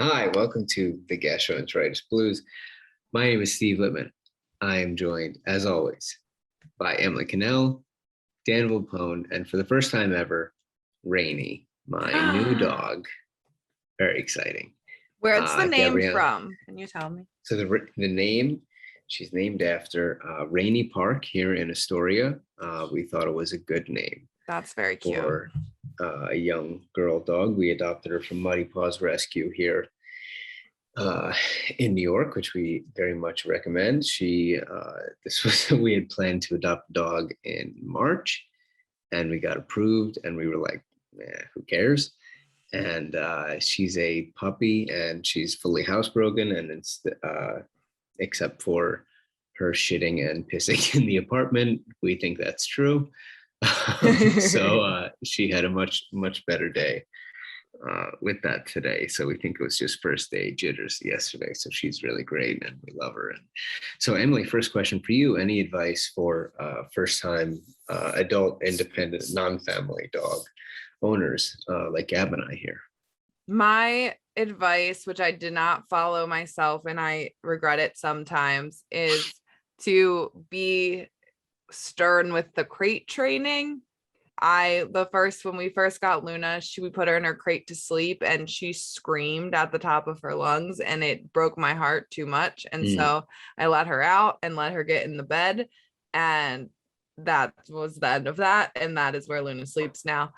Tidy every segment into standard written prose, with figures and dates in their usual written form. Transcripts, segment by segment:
Hi, welcome to the Gastroenteritis Blues. My name is Steve Littman. I am joined, as always, by Emily Cannell, Dan Wilpone, and for the first time ever, Rainy, my new dog. Very exciting. Where's the name Gabrielle. from? Can you tell me? So the name, she's named after Rainy Park here in Astoria. We thought it was a good name. That's very cute. For a young girl dog. We adopted her from Muddy Paws Rescue here in New York, which we very much recommend. We had planned to adopt a dog in March, and we got approved, and we were like, who cares? And she's a puppy, and she's fully housebroken, and it's except for her shitting and pissing in the apartment. We think that's true. So she had a much better day with that today. So we think it was just first day jitters yesterday. So she's really great and we love her. And so Emily, first question for you: any advice for first time adult independent non-family dog owners like Gab and I here? My advice, which I did not follow myself and I regret it sometimes, is to be stern with the crate training. When we first got Luna, we put her in her crate to sleep and she screamed at the top of her lungs and it broke my heart too much. And so I let her out and let her get in the bed, and that was the end of that. And that is where Luna sleeps now.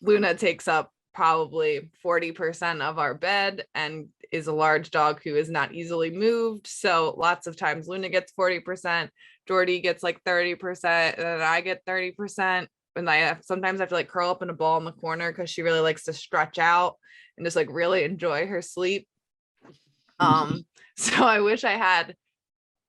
Luna takes up probably 40% of our bed and is a large dog who is not easily moved. So lots of times Luna gets 40%, Jordy gets like 30%, and then I get 30%. And sometimes I have to like curl up in a ball in the corner because she really likes to stretch out and just like really enjoy her sleep. So I wish I had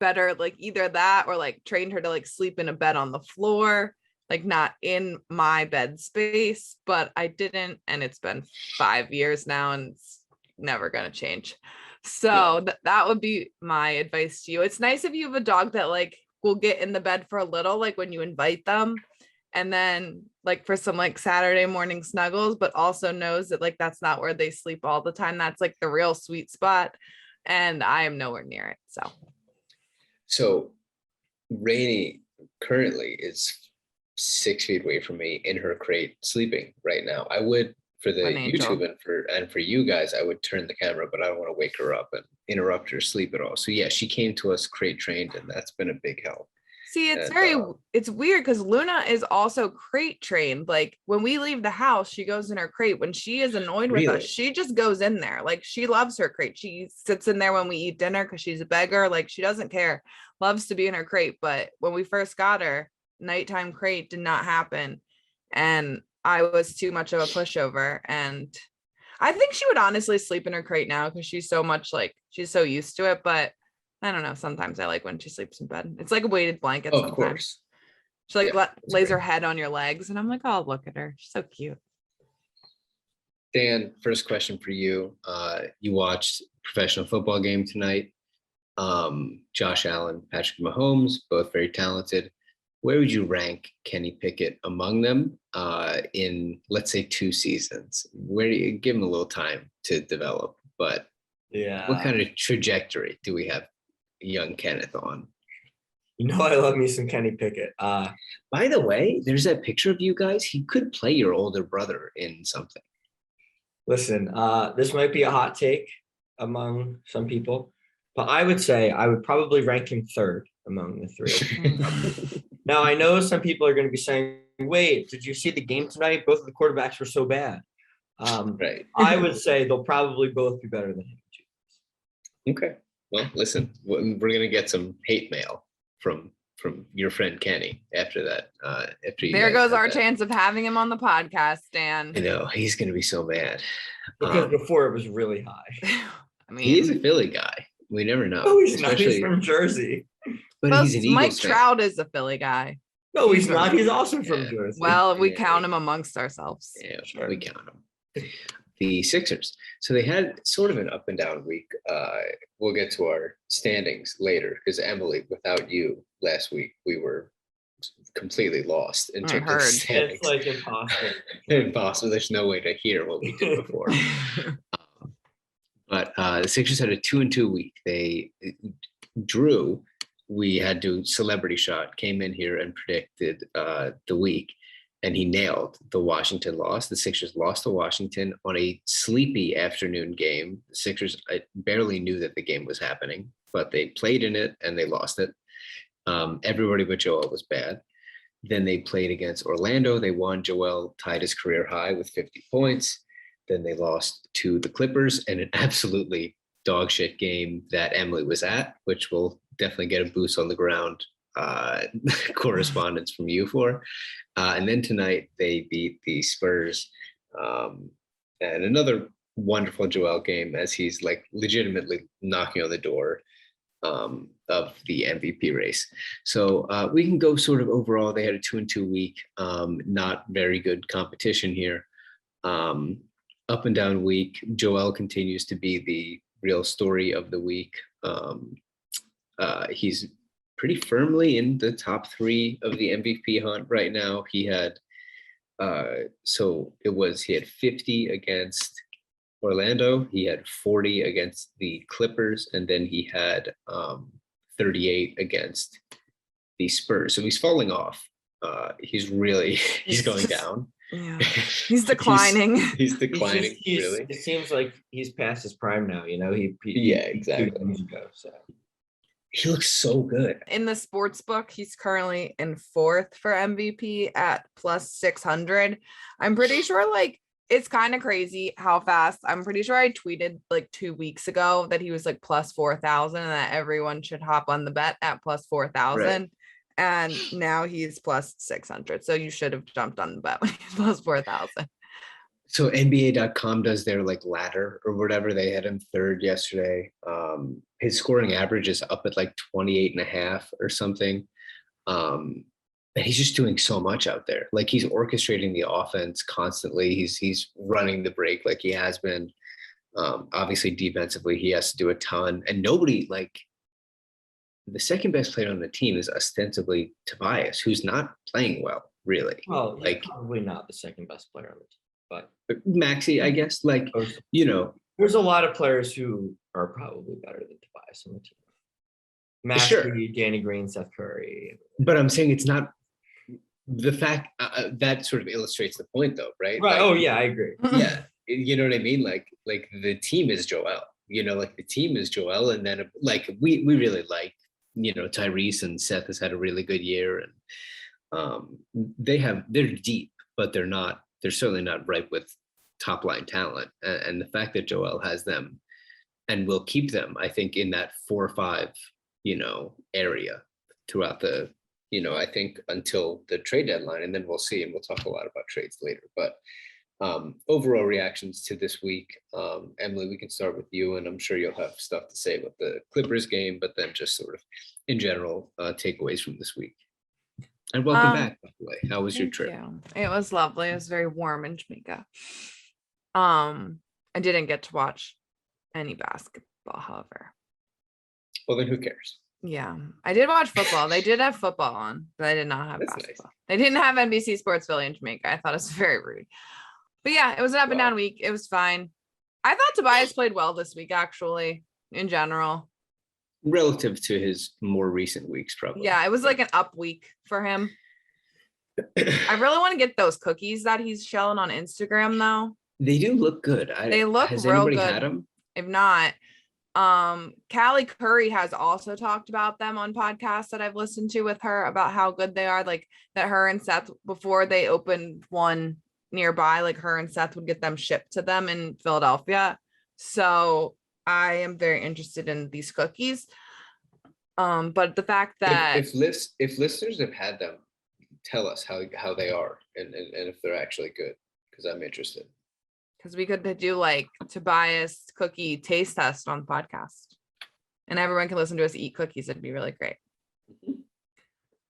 better, like either that or like trained her to like sleep in a bed on the floor, like not in my bed space, but I didn't. And it's been 5 years now and it's never going to change. So that would be my advice to you. It's nice if you have a dog that like will get in the bed for a little, like when you invite them, and then like for some like Saturday morning snuggles, but also knows that like that's not where they sleep all the time. That's like the real sweet spot. And I am nowhere near it. So Rainy currently is 6 feet away from me in her crate sleeping right now. I would, for the YouTube and for you guys, I would turn the camera, but I don't want to wake her up and interrupt her sleep at all. So yeah, she came to us crate trained, and that's been a big help. See, it's weird because Luna is also crate trained. Like when we leave the house, she goes in her crate. When she is annoyed with us, she just goes in there. Like she loves her crate. She sits in there when we eat dinner because she's a beggar. Like she doesn't care, loves to be in her crate. But when we first got her, nighttime crate did not happen. And I was too much of a pushover. And I think she would honestly sleep in her crate now because she's so used to it. But I don't know. Sometimes I like when she sleeps in bed. It's like a weighted blanket. Of course. She like lays her head on your legs, and I'm like, oh, look at her. She's so cute. Dan, first question for you. You watched professional football game tonight. Josh Allen, Patrick Mahomes, both very talented. Where would you rank Kenny Pickett among them in, let's say, 2 seasons? Where do you give him a little time to develop? But what kind of trajectory do we have young Kenneth on? You know, I love me some Kenny Pickett. By the way, there's that picture of you guys. He could play your older brother in something. Listen, this might be a hot take among some people, but I would say I would probably rank him third among the three. Now, I know some people are going to be saying, wait, did you see the game tonight? Both of the quarterbacks were so bad. Right. I would say they'll probably both be better than him. Okay. Well, listen, we're going to get some hate mail from your friend Kenny after that. There goes our chance of having him on the podcast, Dan. I know, he's going to be so mad. Because before it was really high. I mean, he is a Philly guy. We never know. No, he's not. He's from Jersey. But he's an Eagles Mike fan. Trout is a Philly guy. No, he's not. He's also from Jersey. Well, we count him amongst ourselves. Yeah, sure. We count him. The Sixers. So they had sort of an up and down week. We'll get to our standings later because Emily, without you last week, we were completely lost in terms of standings. It's like impossible. Impossible. There's no way to hear what we did before. But the Sixers had a 2-2 week. They drew. We had to celebrity shot, came in here and predicted the week, and he nailed the Washington loss. The Sixers lost to Washington on a sleepy afternoon game. The Sixers, I barely knew that the game was happening, but they played in it and they lost it. Everybody but Joel was bad. Then they played against Orlando. They won. Joel tied his career high with 50 points. Then they lost to the Clippers in an absolutely dog shit game that Emily was at, which will definitely get a boost on the ground correspondence from you for. And then tonight they beat the Spurs. And another wonderful Joel game as he's like legitimately knocking on the door of the MVP race. So we can go sort of overall. They had a 2-2 week, not very good competition here. Up and down week. Joel continues to be the real story of the week. He's pretty firmly in the top 3 of the MVP hunt right now. He had he had 50 against Orlando, he had 40 against the Clippers, and then he had 38 against the Spurs. So he's falling off. He's going down. Yeah, he's declining. He's declining. Really, it seems like he's past his prime now. Exactly. 2 years ago, so he looks so good. In the sports book, he's currently in 4th for MVP at plus 600. I'm pretty sure like it's kind of crazy how fast. I'm pretty sure I tweeted like 2 weeks ago that he was like plus 4,000 and that everyone should hop on the bet at plus 4,000. Right. And now he's plus 600. So you should have jumped on the bet when he's plus 4,000. So NBA.com does their like ladder or whatever. They had him 3rd yesterday. His scoring average is up at like 28.5 or something. And he's just doing so much out there. Like he's orchestrating the offense constantly. He's running the break like he has been. Obviously defensively, he has to do a ton. And nobody like the second best player on the team is ostensibly Tobias, who's not playing well, really. Well, like probably not the second best player on the team, but Maxey, I guess, like, there's a lot of players who are probably better than Tobias on the team. Maxey, sure. Danny Green, Seth Curry. But I'm saying it's not the fact that sort of illustrates the point though, right? Right. Like, yeah, I agree. Yeah. You know what I mean? Like the team is Joel, like the team is Joel. And then like, we really like, Tyrese and Seth has had a really good year and they're deep, but they're certainly not ripe with top line talent. And the fact that Joel has them and will keep them, I think in that 4 or 5, area throughout the, I think until the trade deadline, and then we'll see, and we'll talk a lot about trades later, but overall reactions to this week. Emily, we can start with you, and I'm sure you'll have stuff to say about the Clippers game, but then just sort of in general takeaways from this week. And welcome back, by the way. How was your trip? It was lovely. It was very warm in Jamaica. I didn't get to watch any basketball, however. Well, then who cares? Yeah, I did watch football. They did have football on, but I did not have basketball. Nice. They didn't have NBC Sports Philly in Jamaica. I thought it was very rude. But yeah, it was an up and down week. It was fine. I thought Tobias played well this week, actually, in general. Relative to his more recent weeks, probably. Yeah, it was like an up week for him. I really want to get those cookies that he's shelling on Instagram, though. They do look good. They look has real anybody good. Had them? If not, Callie Curry has also talked about them on podcasts that I've listened to with her about how good they are. Like that her and Seth, before they opened one nearby, like her and Seth would get them shipped to them in Philadelphia. So I am very interested in these cookies. But the fact that if listeners have had them, tell us how they are and if they're actually good, because I'm interested. Because we could do like Tobias cookie taste test on the podcast, and everyone can listen to us eat cookies. It'd be really great.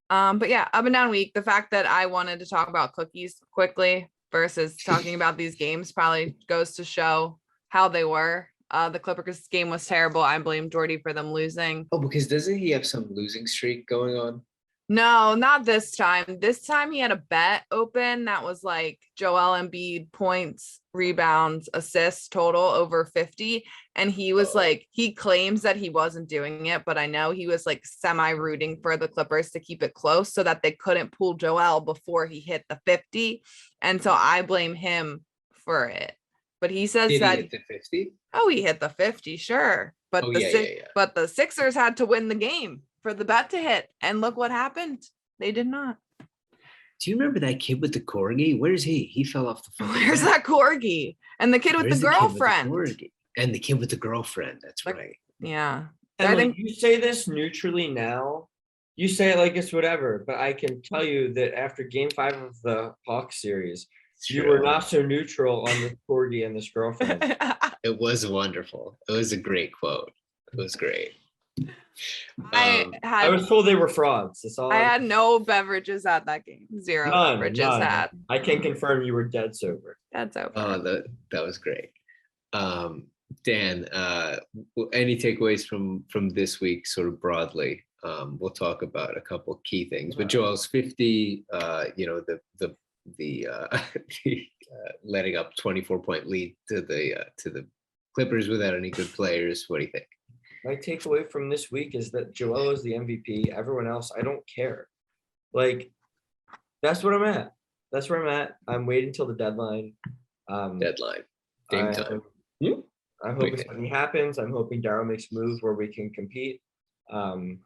But yeah, up and down week. The fact that I wanted to talk about cookies quickly versus talking about these games probably goes to show how they were. The Clippers game was terrible. I blame Jordy for them losing. Oh, because doesn't he have some losing streak going on? No, not this time. This time he had a bet open that was like Joel Embiid points, rebounds, assists total over 50. And he was like, he claims that he wasn't doing it, but I know he was like semi-rooting for the Clippers to keep it close so that they couldn't pull Joel before he hit the 50. And so I blame him for it. But he says Did that he hit the 50? Oh, he hit the 50, sure. But but the Sixers had to win the game for the bet to hit. And look what happened. They did not. Do you remember that kid with the corgi? Where's he? He fell off the phone. Where's that corgi? And the kid with the girlfriend. And the kid with the girlfriend. That's right. Yeah. And I think you say this neutrally now. You say it like it's whatever, but I can tell you that after game 5 of the Hawks series, you were not so neutral on this corgi and this girlfriend. It was wonderful. It was a great quote. It was great. I was told they were frauds. That's all. I had no beverages at that game. Zero beverages had. I can confirm you were dead sober. Dead sober. Oh, that was great. Dan, any takeaways from this week, sort of broadly? We'll talk about a couple key things. But Joel's 50, the letting up 24-point lead to the Clippers without any good players. What do you think? My takeaway from this week is that Joel is the MVP. Everyone else, I don't care. Like, that's what I'm at. That's where I'm at. I'm waiting till the deadline. Game time. I'm hoping something happens. I'm hoping Daryl makes moves where we can compete. And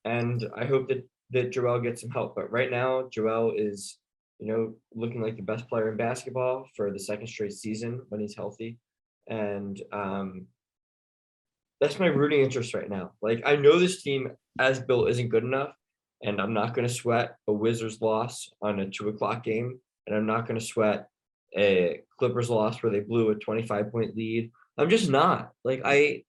I hope that Joel gets some help. But right now, Joel is, looking like the best player in basketball for the second straight season when he's healthy. And that's my rooting interest right now. Like, I know this team as built isn't good enough, and I'm not going to sweat a Wizards loss on a 2:00 game. And I'm not going to sweat a Clippers loss where they blew a 25-point lead. I'm just not. Like, I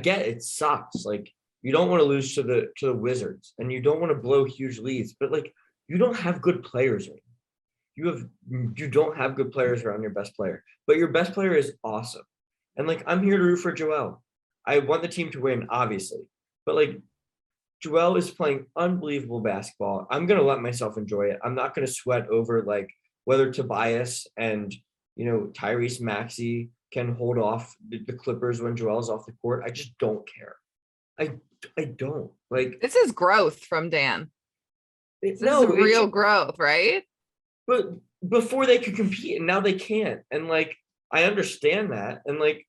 get it sucks. Like, you don't want to lose to the Wizards, and you don't want to blow huge leads, but like, you don't have good players right now. You don't have good players around your best player, but your best player is awesome. And like, I'm here to root for Joel. I want the team to win, obviously, but like, Joel is playing unbelievable basketball. I'm going to let myself enjoy it. I'm not going to sweat over like whether Tobias and, Tyrese Maxey can hold off the Clippers when Joel's off the court. I just don't care. I don't. Like, this is growth from Dan. This is real growth, right? But before they could compete, and now they can't. And like, I understand that. And like,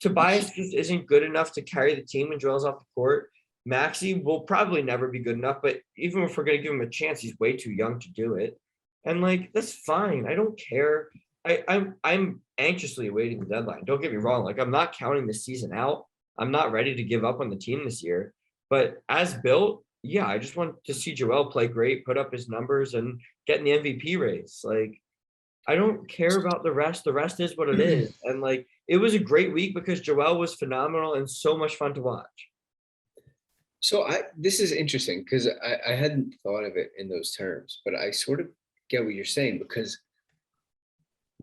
Tobias just isn't good enough to carry the team when Joel's off the court. Maxey will probably never be good enough, but even if we're going to give him a chance, he's way too young to do it. And like, that's fine. I don't care. I'm anxiously awaiting the deadline. Don't get me wrong. Like, I'm not counting the season out. I'm not ready to give up on the team this year. But as built, yeah, I just want to see Joel play great, put up his numbers, and get in the MVP race. Like, I don't care about the rest. The rest is what it is. And like, it was a great week because Joel was phenomenal and so much fun to watch. So this is interesting because I hadn't thought of it in those terms, but I sort of get what you're saying, because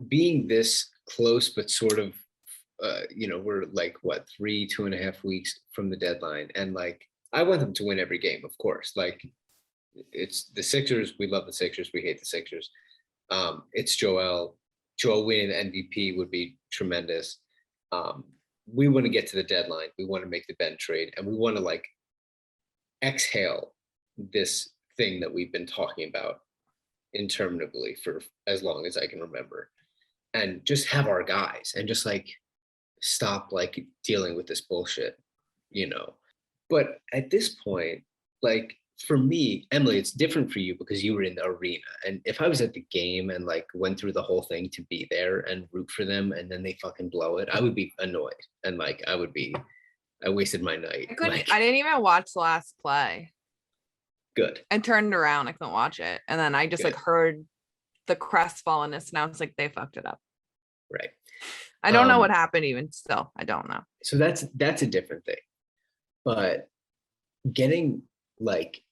being this close, but sort of, we're like, what, 2.5 weeks from the deadline. And like, I want them to win every game, of course. Like, it's the Sixers. We love the Sixers. We hate the Sixers. It's Joel. Joel winning the MVP would be tremendous. We want to get to the deadline. We want to make the Ben trade, and we want to like exhale this thing that we've been talking about interminably for as long as I can remember, and just have our guys and just like stop like dealing with this bullshit, But at this point, like, for me, Emily, it's different for you because you were in the arena. And if I was at the game and like went through the whole thing to be there and root for them, and then they fucking blow it, I would be annoyed. And like, I wasted my night. I didn't even watch the last play. Good. I turned around. I couldn't watch it. And then I just like heard the crestfallenness, and I was like, they fucked it up. Right. I don't know what happened even still. I don't know. So that's a different thing. But getting like,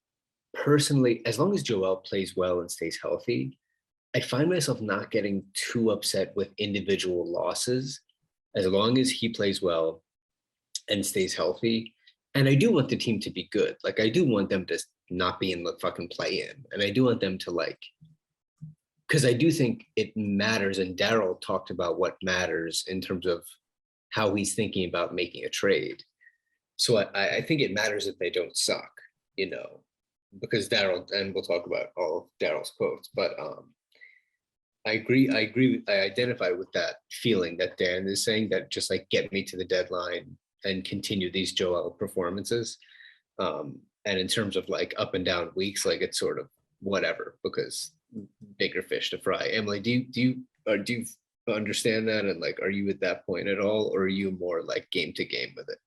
personally, as long as Joel plays well and stays healthy, I find myself not getting too upset with individual losses. As long as he plays well and stays healthy, And I do want the team to be good. Like, I do want them to not be in the fucking play-in. And I do want them to, like, because I do think it matters. And Daryl talked about what matters in terms of how he's thinking about making a trade. So I think it matters that they don't suck, you know, because Daryl, and we'll talk about all of Daryl's quotes, but I agree. I identify with that feeling that Dan is saying, that just like get me to the deadline and continue these Joel performances. And in terms of like up and down weeks, like it's sort of whatever, because bigger fish to fry. Emily, do you understand that? And like, are you at that point at all, or are you more like game to game with it?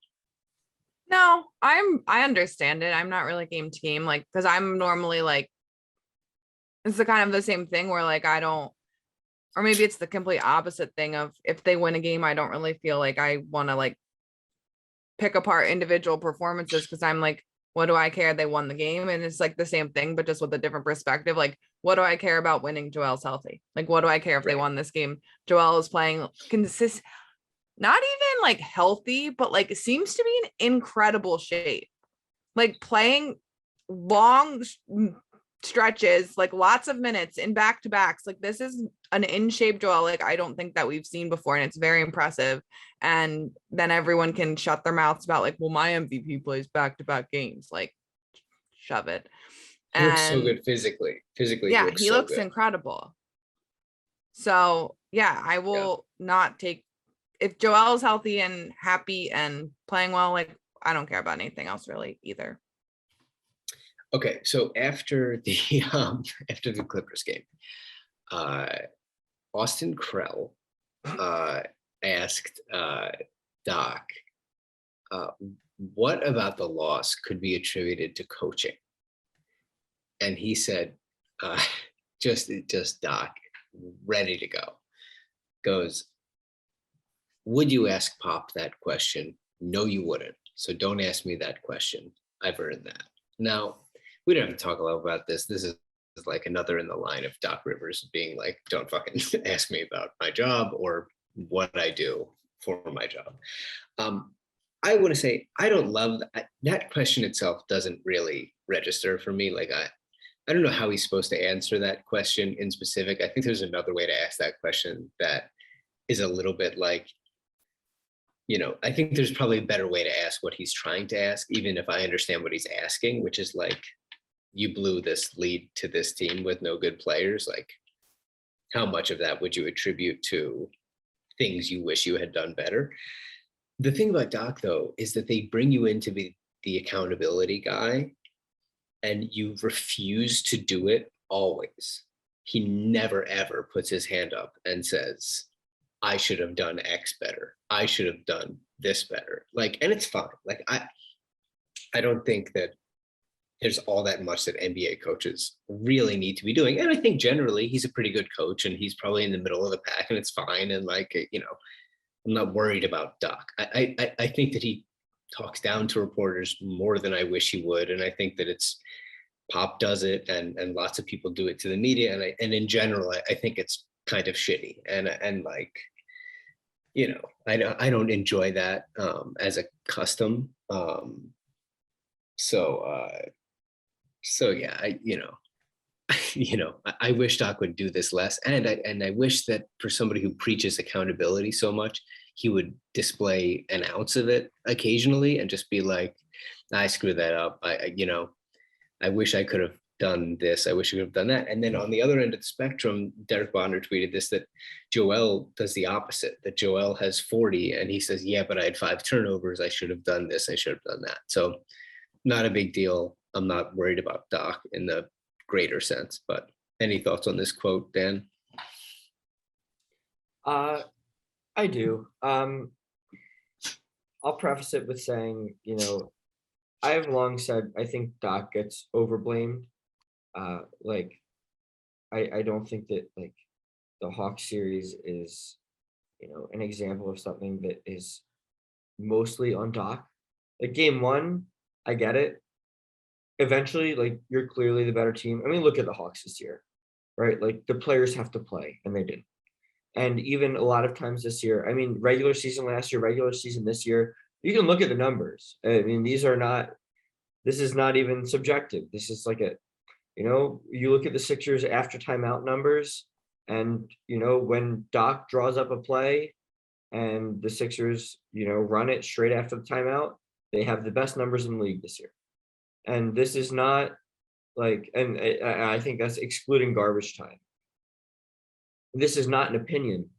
No, I understand it. I'm not really game to game, like, because I'm normally like, it's the kind of the same thing where like I don't, or maybe it's the complete opposite thing of if they win a game, I don't really feel like I want to like pick apart individual performances, because I'm like, what do I care? They won the game. And it's like the same thing, but just with a different perspective. Like, what do I care about winning? Joel's healthy. Like, what do I care if they won this game? Joel is playing not even like healthy, but like seems to be in incredible shape. Like playing long stretches, like lots of minutes in back-to-backs. Like this is an in-shape Joel, like I don't think that we've seen before, and it's very impressive. And then everyone can shut their mouths about like, well, my MVP plays back-to-back games. Like, shove it. He looks so good physically. Yeah, he so looks good. incredible. So yeah, I will not take, if Joel's healthy and happy and playing well, like I don't care about anything else really either. Okay, so after the Clippers game, Austin Krell asked Doc, what about the loss could be attributed to coaching? And he said, just Doc, ready to go, goes, would you ask Pop that question? No, you wouldn't. So don't ask me that question. I've earned that. Now, we don't have to talk a lot about this. This is like another in the line of Doc Rivers being like, don't fucking ask me about my job or what I do for my job. I want to say, I don't love that question itself doesn't really register for me. Like, I don't know how he's supposed to answer that question in specific. I think there's another way to ask that question that is a little bit like, you know, I think there's probably a better way to ask what he's trying to ask, even if I understand what he's asking, which is like, you blew this lead to this team with no good players. Like, how much of that would you attribute to things you wish you had done better? The thing about Doc, though, is that they bring you in to be the accountability guy, and you refuse to do it always. He never, ever puts his hand up and says, I should have done X better. I should have done this better. Like, and it's fine. Like, I don't think that there's all that much that NBA coaches really need to be doing. And I think generally he's a pretty good coach, and he's probably in the middle of the pack, and it's fine. And like, you know, I'm not worried about Doc. I think that he talks down to reporters more than I wish he would. And I think that it's Pop does it, and lots of people do it to the media. And in general, I think it's kind of shitty. And like, you know, I don't enjoy that as a custom. So yeah, I wish Doc would do this less, and I wish that for somebody who preaches accountability so much, he would display an ounce of it occasionally and just be like, I screwed that up. I wish I could have done this. I wish I could have done that. And then on the other end of the spectrum, Derek Bonner tweeted this, that Joel does the opposite, that Joel has 40 and he says, yeah, but I had 5 turnovers. I should have done this. I should have done that. So not a big deal. I'm not worried about Doc in the greater sense, but any thoughts on this quote, Dan? I do. I'll preface it with saying, you know, I have long said I think Doc gets overblamed. Like, I don't think that like the Hawks series is, you know, an example of something that is mostly on Doc. Like game 1, I get it. Eventually, like, you're clearly the better team. I mean, look at the Hawks this year, right? Like, the players have to play, and they didn't. And even a lot of times this year, I mean, regular season last year, regular season this year, you can look at the numbers. I mean, this is not even subjective. This is like you look at the Sixers after timeout numbers, and when Doc draws up a play and the Sixers, run it straight after the timeout, they have the best numbers in the league this year. And this is not and I think that's excluding garbage time. This is not an opinion.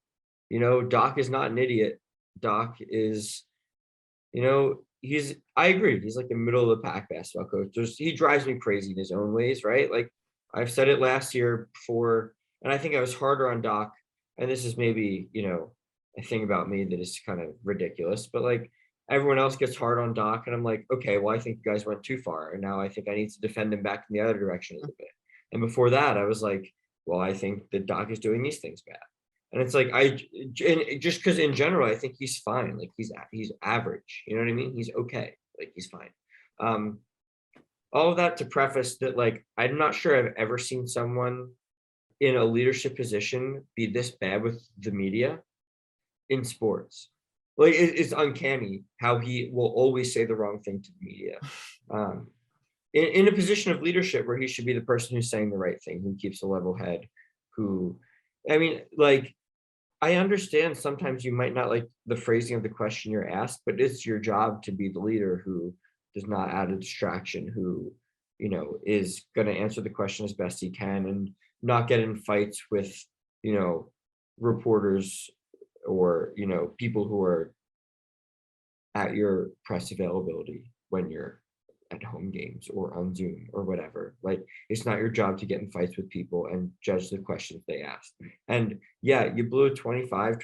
Doc is not an idiot. Doc is, I agree. He's like the middle of the pack basketball coach. He drives me crazy in his own ways, right? Like I've said it last year before, and I think I was harder on Doc. And this is maybe, a thing about me that is kind of ridiculous, but like everyone else gets hard on Doc. And I'm like, okay, well, I think you guys went too far. And now I think I need to defend him back in the other direction a little bit. And before that, I was like, well, I think that Doc is doing these things bad. And it's like, just because in general, I think he's fine. Like he's average, you know what I mean? He's okay. Like he's fine. All of that to preface that, like, I'm not sure I've ever seen someone in a leadership position be this bad with the media in sports. Like it's uncanny how he will always say the wrong thing to the media. In a position of leadership where he should be the person who's saying the right thing, who keeps a level head, I understand sometimes you might not like the phrasing of the question you're asked, but it's your job to be the leader who does not add a distraction, who, is going to answer the question as best he can and not get in fights with, reporters or, people who are at your press availability when you're at home games or on Zoom or whatever. Like it's not your job to get in fights with people and judge the questions they asked. And yeah, you blew a 24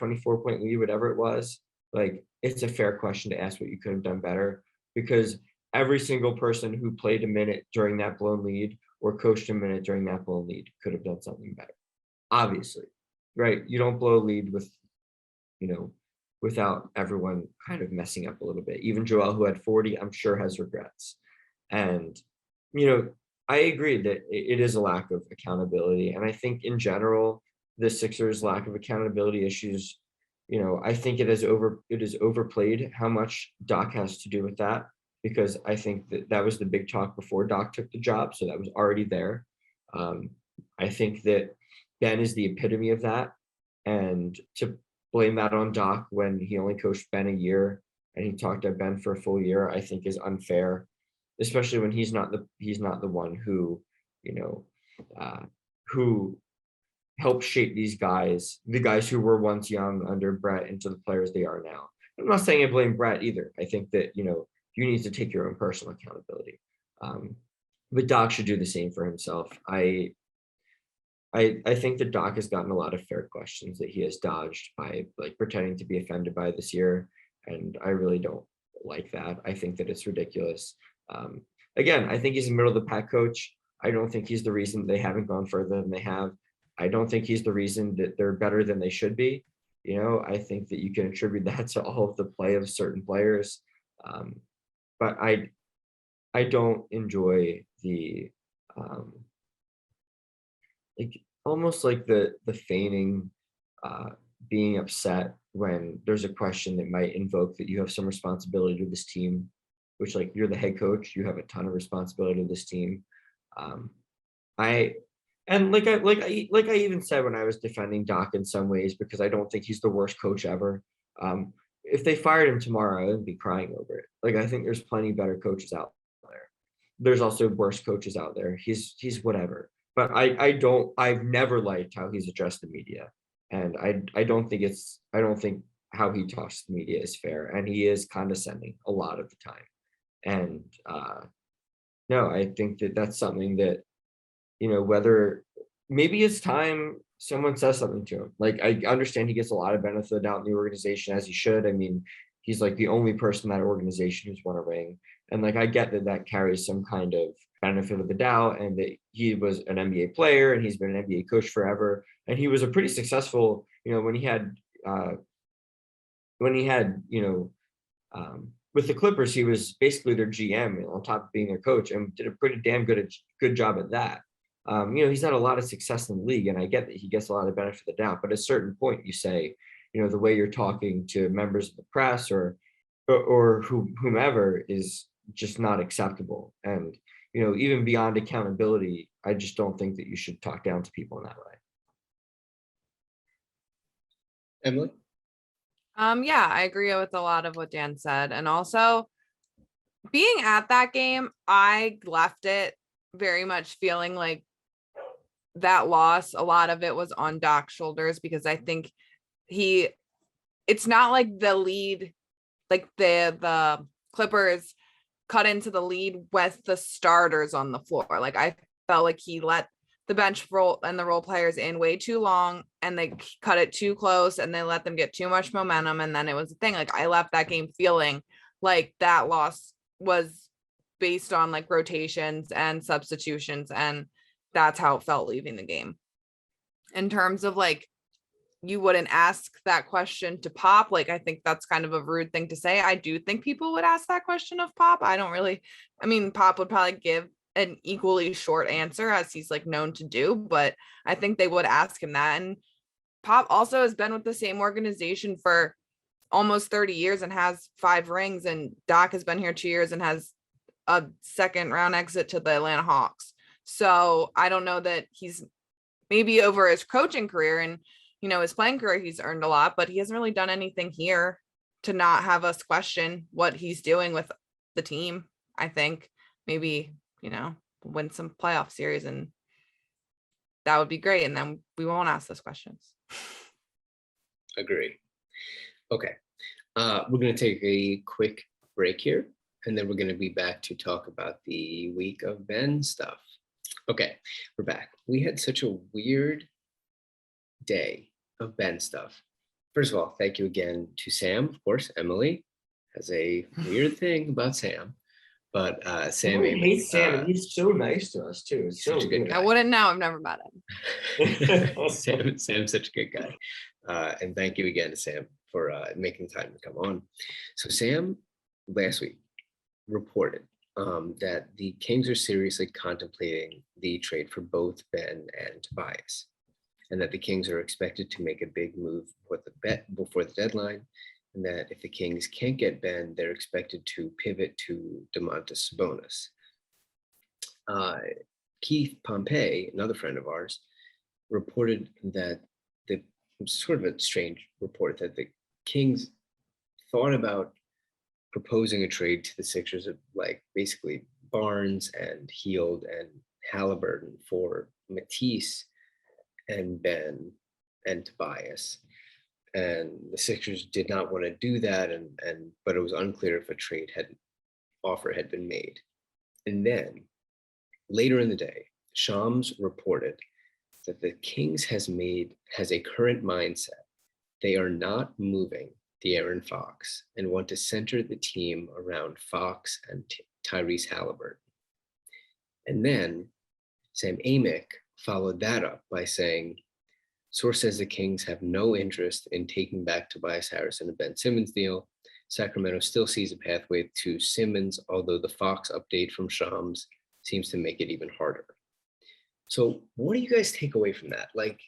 point lead, whatever it was. Like it's a fair question to ask what you could have done better, because every single person who played a minute during that blown lead or coached a minute during that blown lead could have done something better. Obviously, right? You don't blow a lead with, without everyone kind of messing up a little bit. Even Joel, who had 40, I'm sure has regrets. And, I agree that it is a lack of accountability. And I think in general, the Sixers' lack of accountability issues, I think it is overplayed how much Doc has to do with that, because I think that was the big talk before Doc took the job. So that was already there. I think that Ben is the epitome of that. And to blame that on Doc when he only coached Ben a year and he talked to Ben for a full year, I think is unfair, especially when he's not the one who, who helped shape these guys, the guys who were once young under Brett into the players they are now. I'm not saying I blame Brett either. I think that, you need to take your own personal accountability. But Doc should do the same for himself. I think that Doc has gotten a lot of fair questions that he has dodged by like pretending to be offended by this year. And I really don't like that. I think that it's ridiculous. Again, I think he's a middle of the pack coach. I don't think he's the reason they haven't gone further than they have. I don't think he's the reason that they're better than they should be. I think that you can attribute that to all of the play of certain players. But I don't enjoy the almost like the feigning being upset when there's a question that might invoke that you have some responsibility to this team, which like you're the head coach, you have a ton of responsibility to this team. I even said when I was defending Doc in some ways, because I don't think he's the worst coach ever. If they fired him tomorrow, I wouldn't be crying over it. Like I think there's plenty better coaches out there. There's also worse coaches out there. He's whatever. But I've never liked how he's addressed the media. And I don't think how he talks to the media is fair. And he is condescending a lot of the time. And no, I think that that's something that, whether maybe it's time someone says something to him. Like I understand he gets a lot of benefit of the doubt in the organization, as he should. I mean, he's like the only person in that organization who's won a ring. And like I get that carries some kind of benefit of the doubt, and that he was an NBA player and he's been an NBA coach forever. And he was a pretty successful, when he had with the Clippers, he was basically their GM on top of being their coach, and did a pretty damn good job at that. He's had a lot of success in the league, and I get that he gets a lot of benefit of the doubt. But at a certain point, you say, the way you're talking to members of the press or or whomever is just not acceptable. And, even beyond accountability, I just don't think that you should talk down to people in that way. Emily? Yeah, I agree with a lot of what Dan said. And also being at that game, I left it very much feeling like that loss, a lot of it was on Doc's shoulders, because I think it's not like the lead, like the Clippers cut into the lead with the starters on the floor. Like I felt like he let the bench role and the role players in way too long, and they cut it too close, and they let them get too much momentum. And then it was a thing. Like I left that game feeling like that loss was based on like rotations and substitutions, and that's how it felt leaving the game. In terms of like, you wouldn't ask that question to Pop. Like, I think that's kind of a rude thing to say. I do think people would ask that question of Pop. Pop would probably give an equally short answer, as he's like known to do, but I think they would ask him that. And Pop also has been with the same organization for almost 30 years and has 5 rings. And Doc has been here 2 years and has a second round exit to the Atlanta Hawks. So I don't know that he's maybe over his coaching career and, his playing career, he's earned a lot, but he hasn't really done anything here to not have us question what he's doing with the team. I think maybe, win some playoff series, and that would be great. And then we won't ask those questions. Agree. Okay. We're going to take a quick break here, and then we're going to be back to talk about the week of Ben stuff. Okay, we're back. We had such a weird day of Ben stuff. First of all, thank you again to Sam. Of course, Emily has a weird thing about Sam, but Sam hates Sam, and he's so nice to us too. It's such so a good guy. I wouldn't know. I've never met him. Sam's such a good guy. And thank you again to Sam for making time to come on. So Sam last week reported that the Kings are seriously contemplating the trade for both Ben and Tobias, and that the Kings are expected to make a big move before the deadline, and that if the Kings can't get Ben, they're expected to pivot to Domantas Sabonis. Keith Pompey, another friend of ours, reported that sort of a strange report that the Kings thought about proposing a trade to the Sixers of like basically Barnes and Hield and Halliburton for Matisse and Ben and Tobias. And the Sixers did not want to do that, but it was unclear if a trade offer had been made. And then later in the day, Shams reported that the Kings has a current mindset. They are not moving De'Aaron Fox and want to center the team around Fox and Tyrese Halliburton. And then Sam Amick followed that up by saying, source says the Kings have no interest in taking back Tobias Harris and the Ben Simmons deal. Sacramento still sees a pathway to Simmons, although the Fox update from Shams seems to make it even harder. So what do you guys take away from that? Like,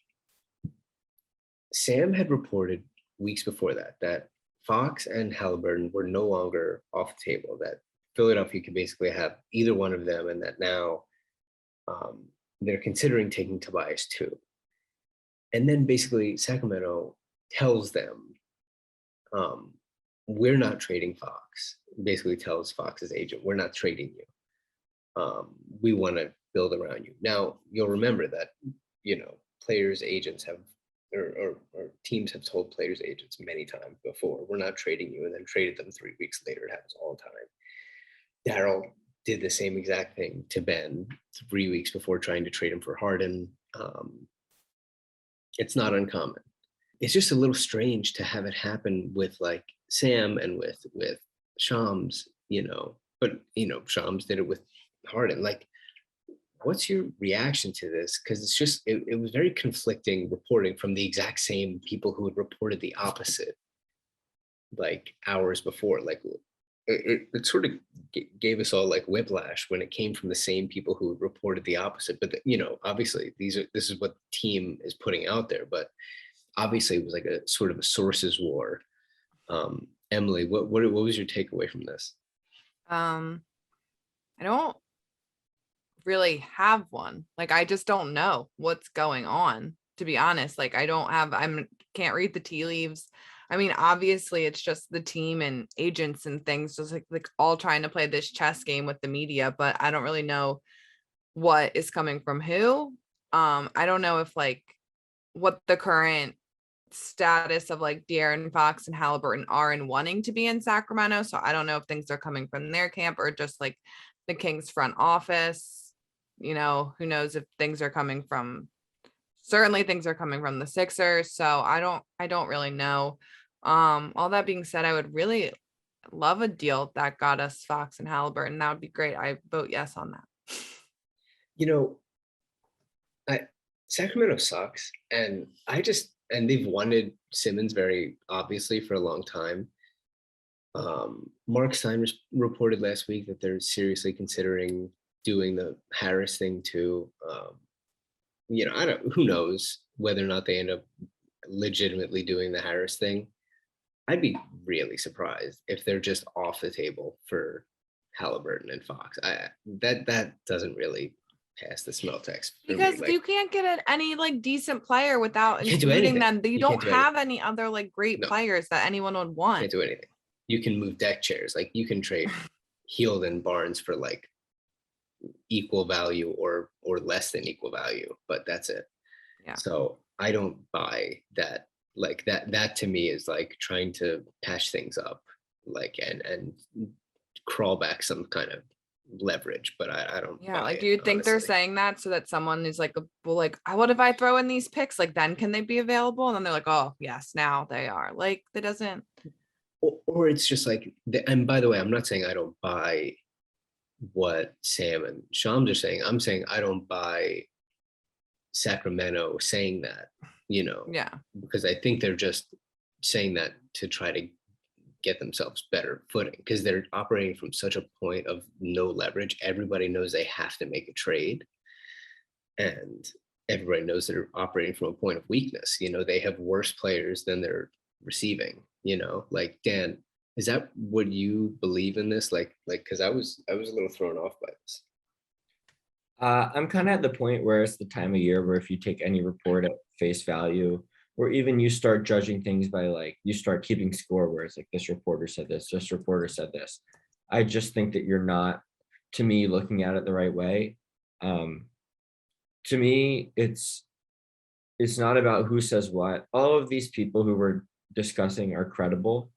Sam had reported weeks before that Fox and Halliburton were no longer off the table, that Philadelphia could basically have either one of them, and that now they're considering taking Tobias too. And then basically Sacramento tells them, we're not trading Fox. Basically tells Fox's agent, we're not trading you. We want to build around you. Now, you'll remember that, players' agents have, or teams have told players' agents many times before, we're not trading you, and then traded them 3 weeks later. It happens all the time. Daryl did the same exact thing to Ben 3 weeks before trying to trade him for Harden. It's not uncommon. It's just a little strange to have it happen with like Sam and with Shams, but Shams did it with Harden. Like, what's your reaction to this? Because it's just, it was very conflicting reporting from the exact same people who had reported the opposite, like hours before. Like, it sort of gave us all like whiplash when it came from the same people who reported the opposite. But obviously this is what the team is putting out there. But obviously it was like a sort of a sources war. Emily, what was your takeaway from this? I don't really have one. Like, I just don't know what's going on, to be honest. Like, can't read the tea leaves. I mean, obviously it's just the team and agents and things just like all trying to play this chess game with the media, but I don't really know what is coming from who. I don't know if like what the current status of like De'Aaron Fox and Halliburton are in wanting to be in Sacramento. So I don't know if things are coming from their camp or just like the Kings front office. You know, who knows if things are coming from, certainly things are coming from the Sixers. So I don't really know. All that being said, I would really love a deal that got us Fox and Halliburton. That would be great. I vote yes on that. You know, Sacramento sucks, and they've wanted Simmons very obviously for a long time. Mark Stein reported last week that they're seriously considering doing the Harris thing too. Who knows whether or not they end up legitimately doing the Harris thing. I'd be really surprised if they're just off the table for Halliburton and Fox. That doesn't really pass the smell test because you can't get any like decent player without including them. You don't have any other like great players that anyone would want. Can't do anything. You can move deck chairs. Like you can trade Hield and Barnes for like equal value or less than equal value, but that's it. Yeah. So I don't buy that. Like that to me is like trying to patch things up, like and crawl back some kind of leverage, but I don't. Yeah, like do you think they're saying that so that someone is like, well, like, what if I throw in these picks? Like, then can they be available? And then they're like, oh yes, now they are. Like, that doesn't. Or it's just like, and by the way, I'm not saying I don't buy what Sam and Shams are saying. I'm saying I don't buy Sacramento saying that, Yeah, because I think they're just saying that to try to get themselves better footing, because they're operating from such a point of no leverage. Everybody knows they have to make a trade, and everybody knows they're operating from a point of weakness. They have worse players than they're receiving. Like, Dan, is that what you believe in this? Like, because I was a little thrown off by this. I'm kind of at the point where it's the time of year where if you take any report at face value, or even you start judging things by like, you start keeping score where it's like, this reporter said this. I just think that you're not, to me, looking at it the right way. To me, it's not about who says what. All of these people who we're discussing are credible.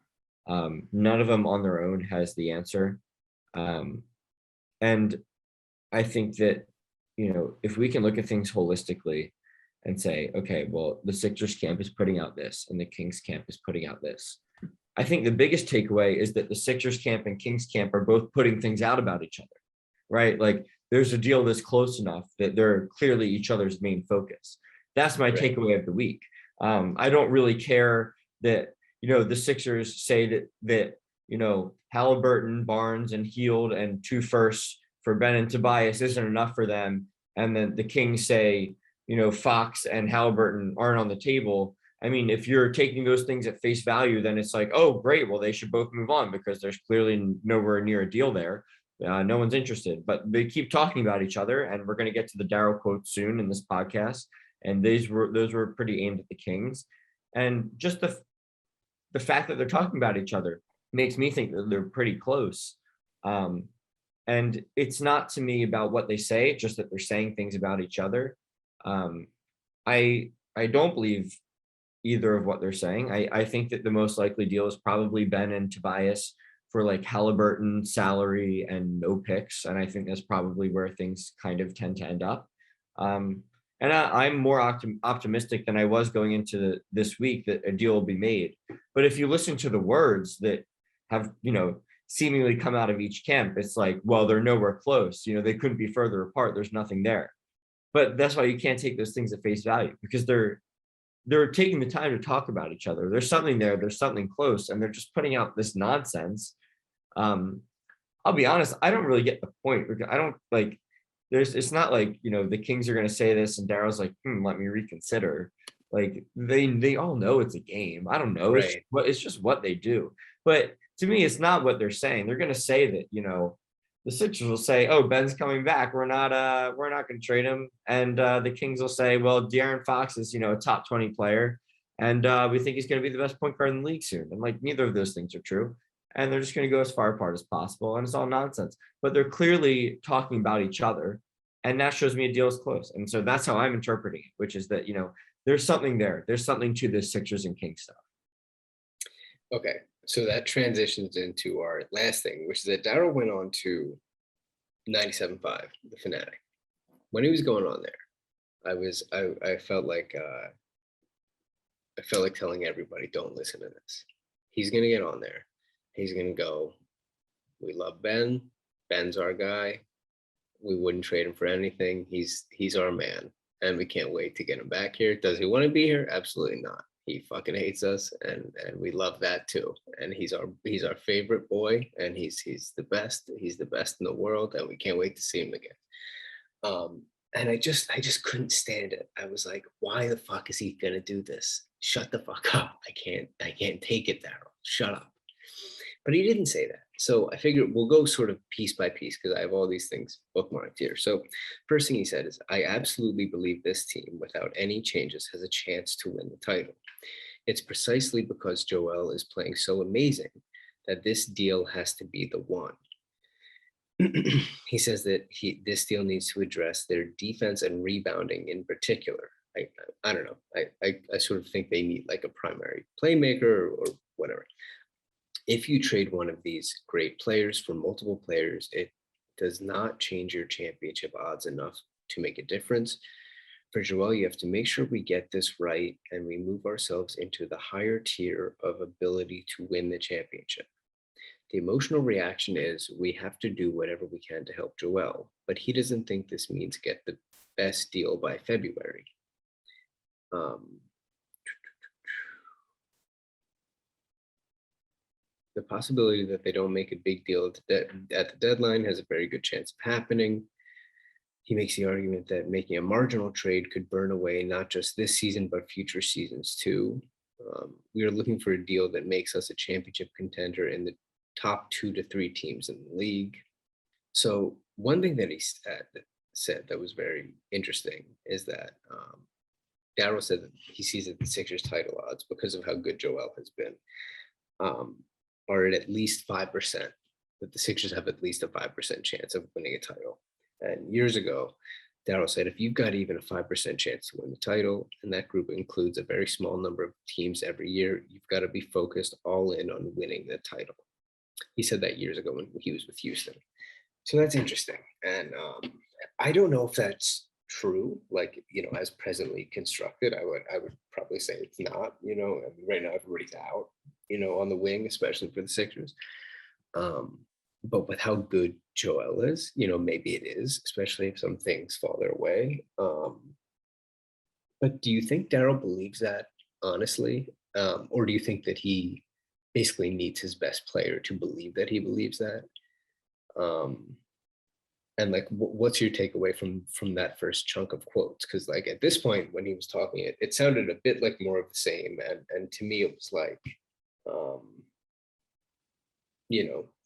None of them on their own has the answer. And I think that, if we can look at things holistically and say, okay, well, the Sixers camp is putting out this and the Kings camp is putting out this. I think the biggest takeaway is that the Sixers camp and Kings camp are both putting things out about each other, right? Like there's a deal that's close enough that they're clearly each other's main focus. That's my takeaway of the week. I don't really care that, the Sixers say that Halliburton, Barnes, and Hield and 2 firsts for Ben and Tobias isn't enough for them. And then the Kings say, Fox and Halliburton aren't on the table. I mean, if you're taking those things at face value, then it's like, oh, great. Well, they should both move on because there's clearly nowhere near a deal there. No one's interested, but they keep talking about each other. And we're going to get to the Daryl quote soon in this podcast. And those were pretty aimed at the Kings. And just the fact that they're talking about each other makes me think that they're pretty close. And it's not to me about what they say, just that they're saying things about each other. I don't believe either of what they're saying. I think that the most likely deal is probably Ben and Tobias for like Halliburton salary and no picks. And I think that's probably where things kind of tend to end up. And I'm more optimistic than I was going into this week that a deal will be made. But if you listen to the words that have, seemingly come out of each camp, it's like, well, they're nowhere close. They couldn't be further apart. There's nothing there. But that's why you can't take those things at face value, because they're taking the time to talk about each other. There's something there. There's something close, and they're just putting out this nonsense. I'll be honest, I don't really get the point, because I don't like. It's not like the Kings are going to say this and Daryl's like, let me reconsider. Like they all know it's a game. I don't know. Right. It's just what they do. But to me, it's not what they're saying. They're gonna say that, the Sixers will say, "Oh, Ben's coming back. We're not gonna trade him." And the Kings will say, "Well, De'Aaron Fox is, a top 20 player, and we think he's gonna be the best point guard in the league soon." And like neither of those things are true. And they're just gonna go as far apart as possible. And it's all nonsense. But they're clearly talking about each other. And that shows me a deal is close. And so that's how I'm interpreting it, which is that, there's something there. There's something to this Sixers and Kings stuff. Okay. So that transitions into our last thing, which is that Daryl went on to 97.5, the Fanatic. When he was going on there, I felt like telling everybody, don't listen to this. He's gonna get on there. He's gonna go, we love Ben. Ben's our guy. We wouldn't trade him for anything. He's our man. And we can't wait to get him back here. Does he want to be here? Absolutely not. He fucking hates us, and we love that too. And he's our favorite boy, and he's the best. He's the best in the world, and we can't wait to see him again. And I just couldn't stand it. I was like, why the fuck is he gonna do this? Shut the fuck up. I can't take it, Daryl. Shut up. But he didn't say that. So I figured we'll go sort of piece by piece because I have all these things bookmarked here. So first thing he said is, I absolutely believe this team, without any changes, has a chance to win the title. It's precisely because Joel is playing so amazing that this deal has to be the one. He says that this deal needs to address their defense and rebounding in particular. I don't know. I sort of think they need like a primary playmaker or whatever. If you trade one of these great players for multiple players, it does not change your championship odds enough to make a difference. For Joel, you have to make sure we get this right and we move ourselves into the higher tier of ability to win the championship. The emotional reaction is we have to do whatever we can to help Joel, but he doesn't think this means get the best deal by February. The possibility that they don't make a big deal at the deadline has a very good chance of happening. He makes the argument that making a marginal trade could burn away not just this season, but future seasons too. We are looking for a deal that makes us a championship contender in the top 2 to 3 teams in the league. So one thing that he said that was very interesting is that Daryl said that he sees that the Sixers title odds, because of how good Joel has been, are at least 5%, that the Sixers have at least a 5% chance of winning a title. And years ago, Daryl said, if you've got even a 5% chance to win the title, and that group includes a very small number of teams every year, you've got to be focused all in on winning the title. He said that years ago when he was with Houston. So that's interesting. And I don't know if that's true, like, as presently constructed. I would probably say it's not, I mean, right now everybody's out, on the wing, especially for the Sixers. But with how good Joel is, maybe it is, especially if some things fall their way. But do you think Daryl believes that, honestly? Or do you think that he basically needs his best player to believe that he believes that? And like, what's your takeaway from that first chunk of quotes? Because like at this point, when he was talking, it sounded a bit like more of the same. And to me, it was like,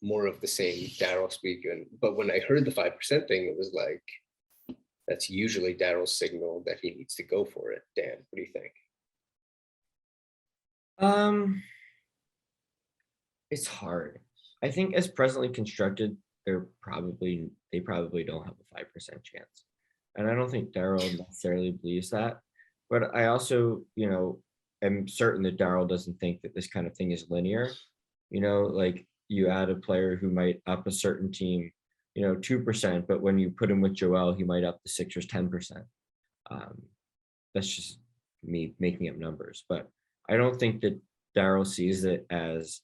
more of the same Daryl speak. But when I heard the 5% thing, it was like, that's usually Daryl's signal that he needs to go for it. Dan, what do you think? It's hard. I think as presently constructed, they probably don't have a 5% chance. And I don't think Daryl necessarily believes that. But I also, am certain that Daryl doesn't think that this kind of thing is linear. Like you add a player who might up a certain team, 2%, but when you put him with Joel, he might up the Sixers 10%. That's just me making up numbers. But I don't think that Daryl sees it as,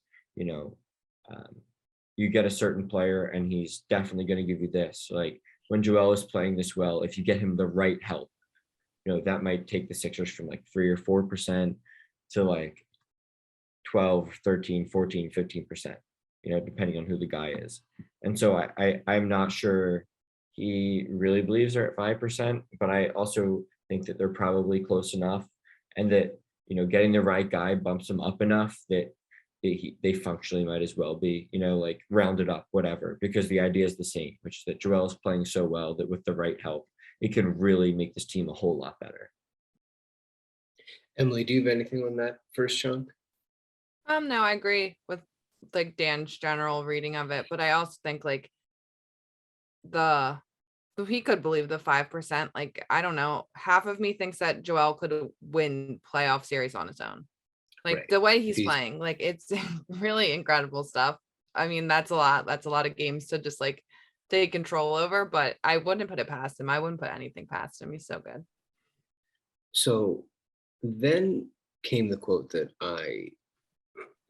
you get a certain player and he's definitely going to give you this. Like when Joel is playing this well, if you get him the right help, that might take the Sixers from like 3 or 4% to like 12, 13, 14, 15%, depending on who the guy is. And so I'm not sure he really believes they're at 5%, but I also think that they're probably close enough. and that, getting the right guy bumps them up enough that they functionally might as well be, like rounded up, whatever, because the idea is the same, which is that Joel is playing so well that with the right help, it can really make this team a whole lot better. Emily, do you have anything on that first chunk? No, I agree with like Dan's general reading of it, but I also think like he could believe the 5%. Like, I don't know. Half of me thinks that Joel could win playoff series on his own. Like Right. the way he's playing, like it's really incredible stuff. I mean, that's a lot. That's a lot of games to just like take control over, but I wouldn't put it past him. I wouldn't put anything past him. He's so good. So then came the quote that I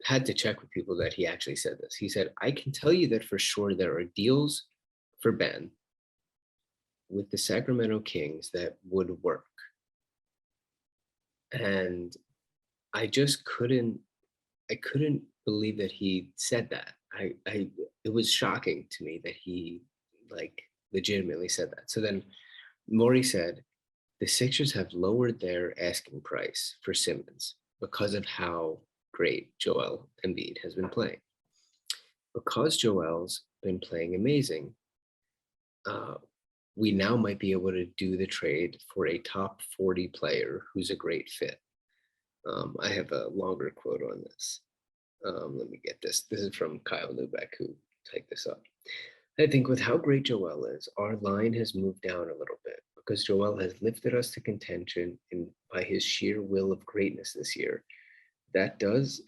had to check with people that he actually said this. He said, I can tell you that for sure there are deals for Ben with the Sacramento Kings that would work. And I just couldn't believe that he said that. It was shocking to me that he like legitimately said that. So then Morey said, the Sixers have lowered their asking price for Simmons because of how great Joel Embiid has been playing. Because Joel's been playing amazing, we now might be able to do the trade for a top 40 player who's a great fit. I have a longer quote on this. Let me get this. This is from Kyle Newbeck, who typed this up. I think with how great Joel is, our line has moved down a little bit because Joel has lifted us to contention by his sheer will of greatness this year. That does,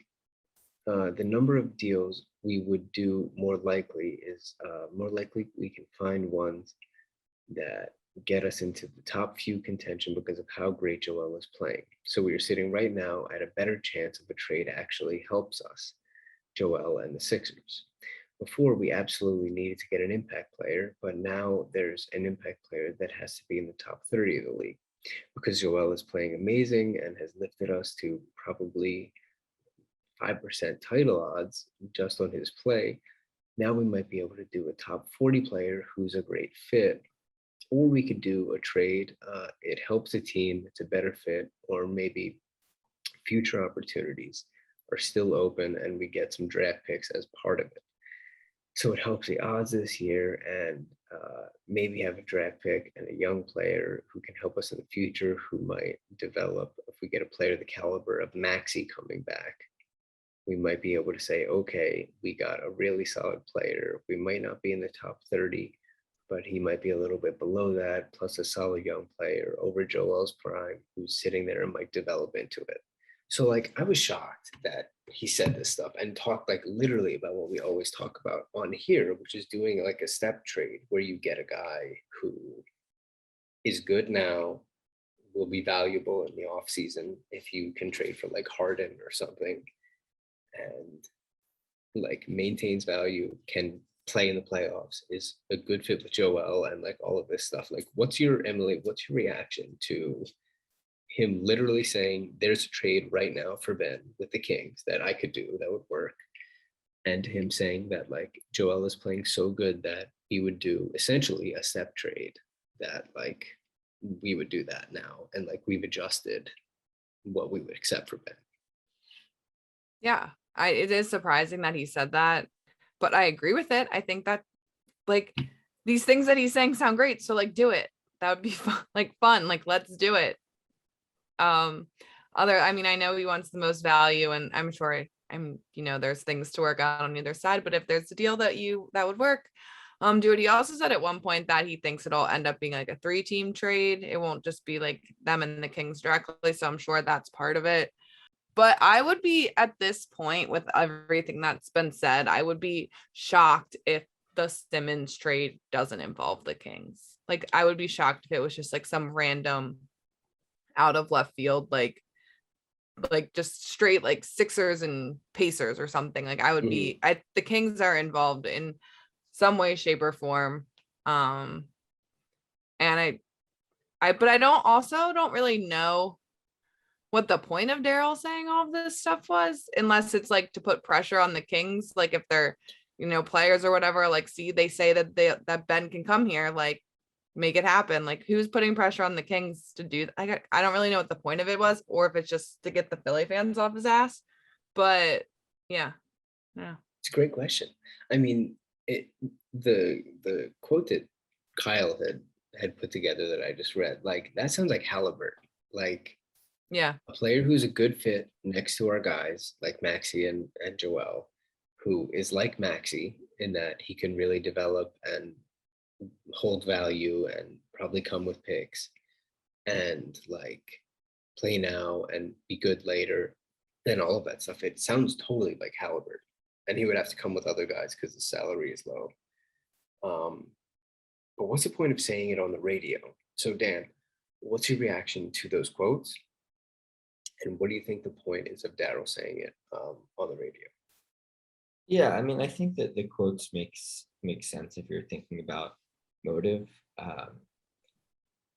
the number of deals we would do more likely we can find ones that get us into the top few contention because of how great Joel is playing. So we are sitting right now at a better chance of a trade actually helps us, Joel and the Sixers. Before, we absolutely needed to get an impact player, but now there's an impact player that has to be in the top 30 of the league because Joel is playing amazing and has lifted us to probably 5% title odds just on his play. Now we might be able to do a top 40 player who's a great fit, or we could do a trade. It helps the team, it's a better fit, or maybe future opportunities are still open and we get some draft picks as part of it. So it helps the odds this year and maybe have a draft pick and a young player who can help us in the future who might develop. If we get a player the caliber of Maxey coming back, we might be able to say, okay, we got a really solid player. We might not be in the top 30, but he might be a little bit below that, plus a solid young player over Joel's prime who's sitting there and might develop into it. So like, I was shocked that he said this stuff and talked like literally about what we always talk about on here, which is doing like a step trade where you get a guy who is good now, will be valuable in the off season if you can trade for like Harden or something, and like maintains value, can play in the playoffs, is a good fit with Joel and like all of this stuff. Like, what's your reaction to him literally saying there's a trade right now for Ben with the Kings that I could do that would work, and him saying that like Joel is playing so good that he would do essentially a step trade, that like we would do that now and like we've adjusted what we would accept for Ben? Yeah, it is surprising that he said that, but I agree with it. I think that like these things that he's saying sound great, so like do it. That would be fun. Like let's do it. I mean, I know he wants the most value, and I'm sure there's things to work out on either side, but if there's a deal that would work, do it. He also said at one point that he thinks it'll end up being like a 3-team trade. It won't just be like them and the Kings directly, so I'm sure that's part of it. But I would be, at this point, with everything that's been said, I would be shocked if the Simmons trade doesn't involve the Kings. Like, I would be shocked if it was just like some random out of left field, like just straight like Sixers and Pacers or something. Like I would be, the Kings are involved in some way, shape, or form. And but I don't really know what the point of Daryl saying all of this stuff was, unless it's like to put pressure on the Kings. Like if they're, players or whatever, like, see, they say that Ben can come here. Like, make it happen. Like, who's putting pressure on the Kings to do that? I don't really know what the point of it was, or if it's just to get the Philly fans off his ass. But yeah. It's a great question. I mean, the quote that Kyle had put together that I just read, like, that sounds like Halliburton. Like, yeah, a player who's a good fit next to our guys like Maxi and Joel, who is like Maxi in that he can really develop and hold value and probably come with picks and like play now and be good later, then all of that stuff. It sounds totally like Halliburton. And he would have to come with other guys because the salary is low. But what's the point of saying it on the radio? So Dan, what's your reaction to those quotes? And what do you think the point is of Daryl saying it on the radio? Yeah, I mean, I think that the quotes makes sense if you're thinking about motive.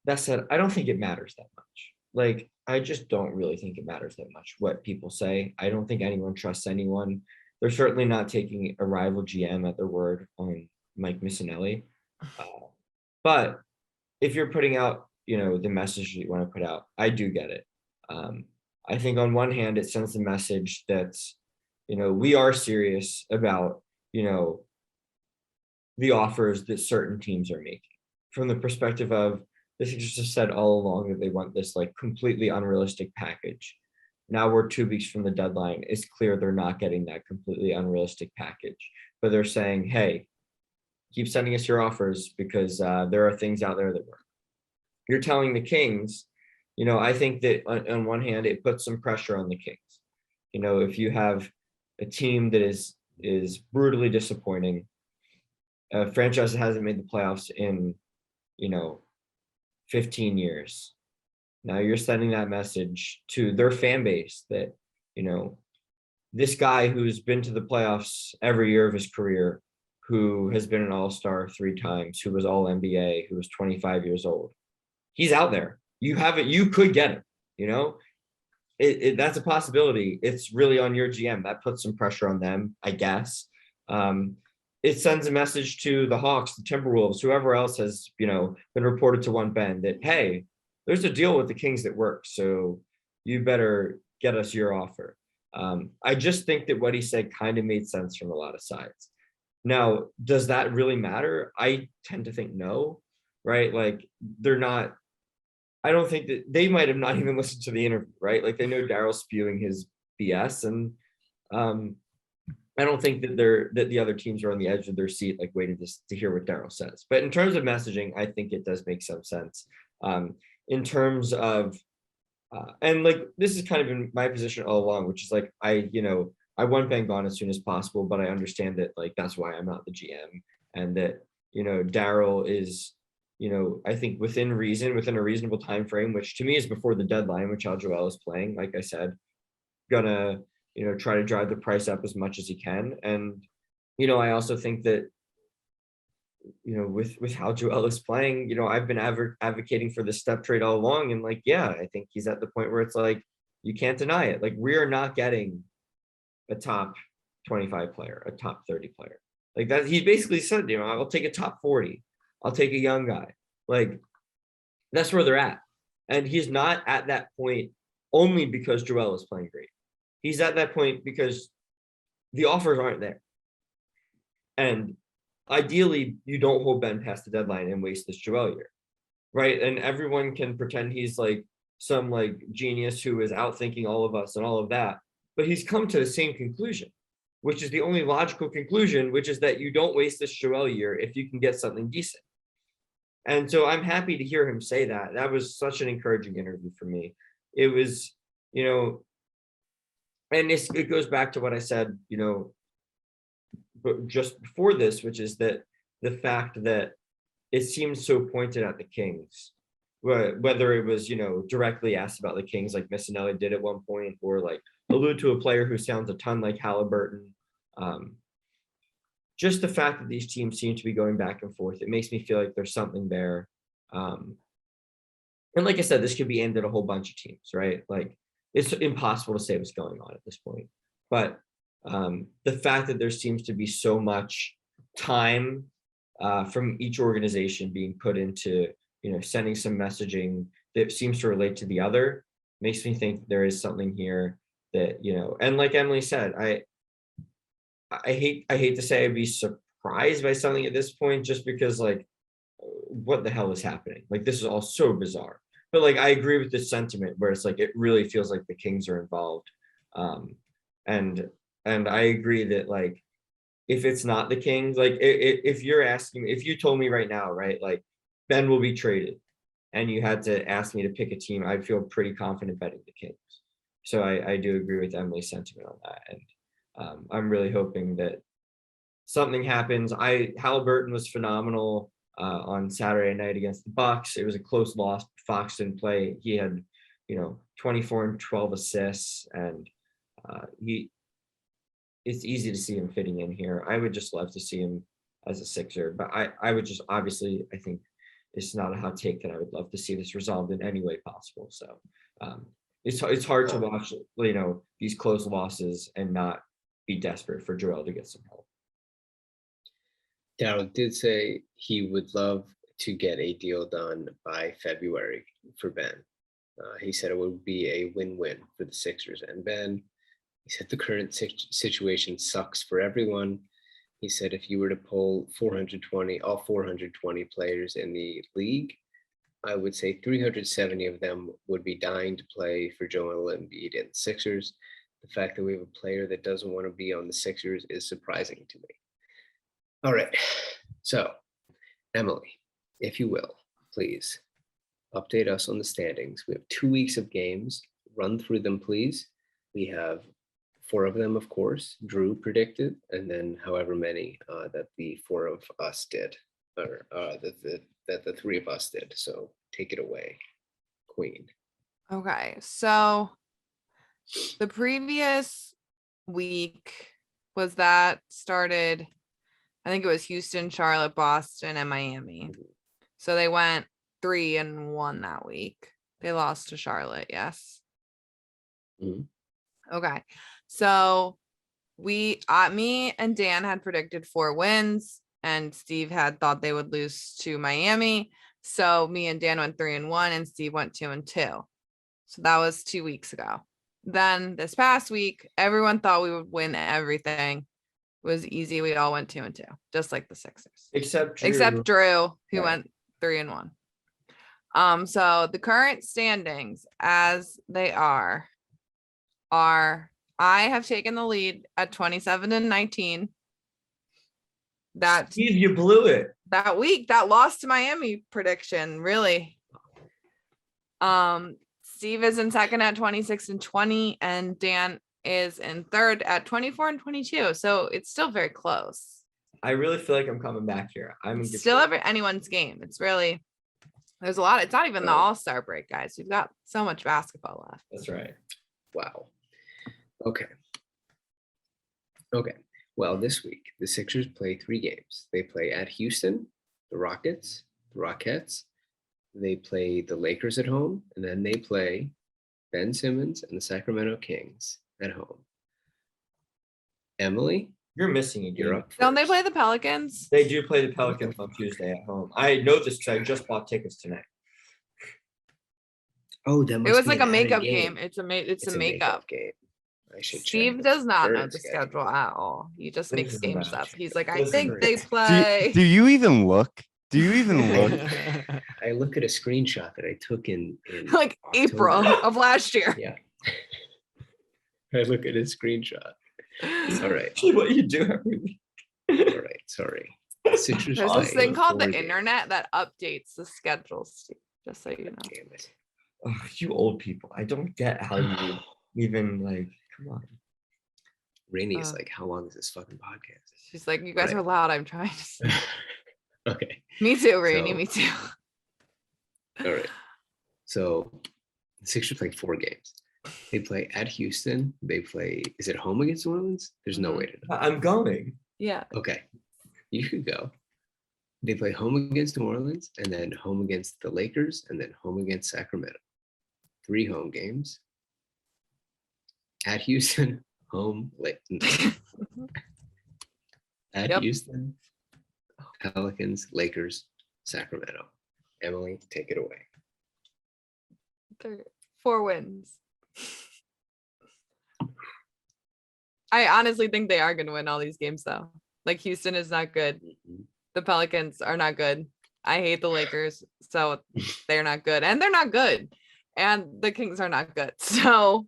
That said, I don't think it matters that much. Like, I just don't really think it matters that much what people say. I don't think anyone trusts anyone. They're certainly not taking a rival GM at their word on Mike Missinelli. But if you're putting out, the message that you want to put out, I do get it. I think on one hand, it sends a message that's, we are serious about, the offers that certain teams are making from the perspective of, the Sixers have said all along that they want this like completely unrealistic package. Now we're 2 weeks from the deadline. It's clear they're not getting that completely unrealistic package, but they're saying, hey, keep sending us your offers because there are things out there that work. You're telling the Kings, I think that on one hand, it puts some pressure on the Kings. If you have a team that is brutally disappointing, a franchise that hasn't made the playoffs in, 15 years. Now you're sending that message to their fan base that, this guy who's been to the playoffs every year of his career, who has been an all-star 3 times, who was all NBA, who was 25 years old, he's out there. You have it. You could get him, that's a possibility. It's really on your GM. That puts some pressure on them, I guess. It sends a message to the Hawks, the Timberwolves, whoever else has, been reported to one Ben that, hey, there's a deal with the Kings that works. So you better get us your offer. I just think that what he said kind of made sense from a lot of sides. Now, does that really matter? I tend to think no, right? Like I don't think that they might have not even listened to the interview, right? Like they know Daryl's spewing his BS, and I don't think that the other teams are on the edge of their seat, like waiting to hear what Daryl says. But in terms of messaging, I think it does make some sense. In terms of, and like this is kind of in my position all along, which is like I want Ben gone as soon as possible, but I understand that like that's why I'm not the GM, and that Daryl is. I think within reason, within a reasonable time frame, which to me is before the deadline, which Joel is playing, like I said, gonna try to drive the price up as much as he can. And I also think that with how Joel is playing, I've been advocating for the step trade all along, and like I think he's at the point where it's like you can't deny it. Like we are not getting a top 25 player, a top 30 player, like that. He basically said, I'll take a top 40. I'll take a young guy. Like that's where they're at. And he's not at that point only because Joel is playing great. He's at that point because the offers aren't there. And ideally, you don't hold Ben past the deadline and waste this Joel year, right? And everyone can pretend he's like some like genius who is outthinking all of us and all of that. But he's come to the same conclusion, which is the only logical conclusion, which is that you don't waste this Joel year if you can get something decent. And so I'm happy to hear him say that. That was such an encouraging interview for me. It was, and it goes back to what I said, but just before this, which is that the fact that it seems so pointed at the Kings, whether it was, directly asked about the Kings, like Missinelli did at one point, or like allude to a player who sounds a ton like Halliburton. Just the fact that these teams seem to be going back and forth, it makes me feel like there's something there. And like I said, this could be aimed at a whole bunch of teams, right? Like it's impossible to say what's going on at this point. But the fact that there seems to be so much time from each organization being put into, sending some messaging that seems to relate to the other makes me think there is something here that, and like Emily said, I hate to say I'd be surprised by something at this point, just because like, what the hell is happening? Like, this is all so bizarre. But like, I agree with this sentiment where it's like, it really feels like the Kings are involved. And I agree that like, if it's not the Kings, like if you're asking, if you told me right now, right, like Ben will be traded and you had to ask me to pick a team, I'd feel pretty confident betting the Kings. So I do agree with Emily's sentiment on that. And I'm really hoping that something happens. Halliburton was phenomenal on Saturday night against the Bucks. It was a close loss. Fox didn't play. He had, 24 and 12 assists, and it's easy to see him fitting in here. I would just love to see him as a Sixer, but I would just, obviously, I think it's not a hot take that I would love to see this resolved in any way possible. So it's hard to watch, these close losses and not be desperate for Joel to get some help. Daryl did say he would love to get a deal done by February for Ben. He said it would be a win-win for the Sixers and Ben. He said the current situation sucks for everyone. He said if you were to poll all 420 players in the league, I would say 370 of them would be dying to play for Joel Embiid and the Sixers. The fact that we have a player that doesn't want to be on the Sixers is surprising to me. All right, so Emily, if you will, please update us on the standings. We have 2 weeks of games. Run through them, please. We have 4 of them, of course, Drew predicted, and then however many that the 4 of us did, or that the 3 of us did. So take it away, Queen. Okay, so the previous week started, I think it was Houston, Charlotte, Boston, and Miami. So they went 3-1 that week. They lost to Charlotte, yes. Mm-hmm. Okay, so me and Dan had predicted 4 wins, and Steve had thought they would lose to Miami. So me and Dan went 3-1, and Steve went 2-2. So that was 2 weeks ago. Then this past week, everyone thought we would win everything. It was easy. We all went 2-2, just like the Sixers. Except Drew, who Right. went 3-1. So the current standings as they are I have taken the lead at 27-19. That Steve, you blew it. That week, that loss to Miami prediction, really. Steve is in second at 26-20, and Dan is in third at 24-22. So it's still very close. I really feel like I'm coming back here. It's still anyone's game. It's really, there's a lot. It's not even the All-Star break, guys. We've got so much basketball left. That's right. Wow. Okay. Well, this week, the Sixers play 3 games. They play at Houston, the Rockets, the Rockettes. They play the Lakers at home, and then they play Ben Simmons and the Sacramento Kings at home. Emily, You're missing a game. you're up. Don't they first. play the Pelicans? They do play the Pelicans on Tuesday at home. I know this because I just bought tickets tonight. Oh, that It must was be like an a makeup added game. It's a makeup. game. I should check Steve the does not know current the schedule at all. He just This makes is a games match. up. He's like, I This is think great. they play. Do you even look? Do you even look? I look at a screenshot that I took in Like April October. of last year. Yeah. I look at a screenshot. All right. Actually, what you do every week. All right. Sorry. Sixers There's play this thing called the 4 games. internet that updates the schedules, Steve, just so you know. Damn it. Oh, you old people. I don't get how you even like, come on. Rainey is like, how long is this fucking podcast? She's like, you guys Right. are loud. I'm trying to. Okay. Me too, Rainey. So- Me too. All right. So the Sixers play 4 games. They play at Houston. They play, is it home against New Orleans? There's no Mhm. way to know. I'm going. Yeah. Okay. You could go. They play home against New Orleans, and then home against the Lakers, and then home against Sacramento. 3 home games. At Houston, home, at Yep. Houston, Pelicans, Lakers, Sacramento. Emily, take it away. 4 wins. I honestly think they are going to win all these games, though. Like, Houston is not good. The Pelicans are not good. I hate the Lakers, so they're not good. And they're not good. And the Kings are not good. So